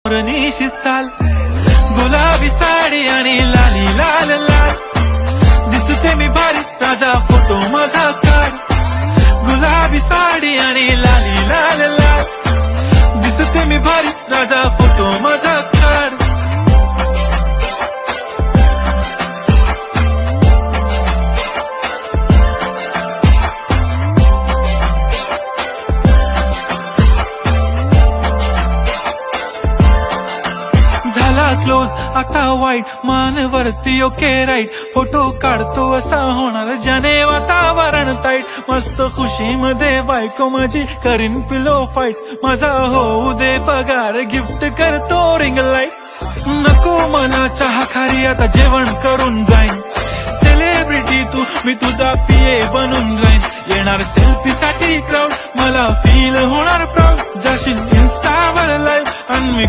निशी चाल गुलाबी साडी आणि लाली लाल लाल दिसते मी भारी राजा फोटो माझा काढ गुलाबी साडी आणि लाली लाल लाल दिसते मी भारी राजा फोटो माझा काढ झाला क्लोज आता वाईट मानवरती ओके राईट फोटो काढतो असा होणार ज्याने वातावरण ताईट मस्त खुशी मध्ये बायको माझी करीन पिलो फाईट माझा होऊ दे पगार गिफ्ट करतो रिंग लाईट नको मला चहा खारी आता जेवण करून जाईन सेलिब्रिटी तू मी तुझा पीए बनून राहीन येणार सेल्फी साठी क्राऊड मला फील होणार प्राऊड जाशील इन्स्टावर लाईव्ह आणि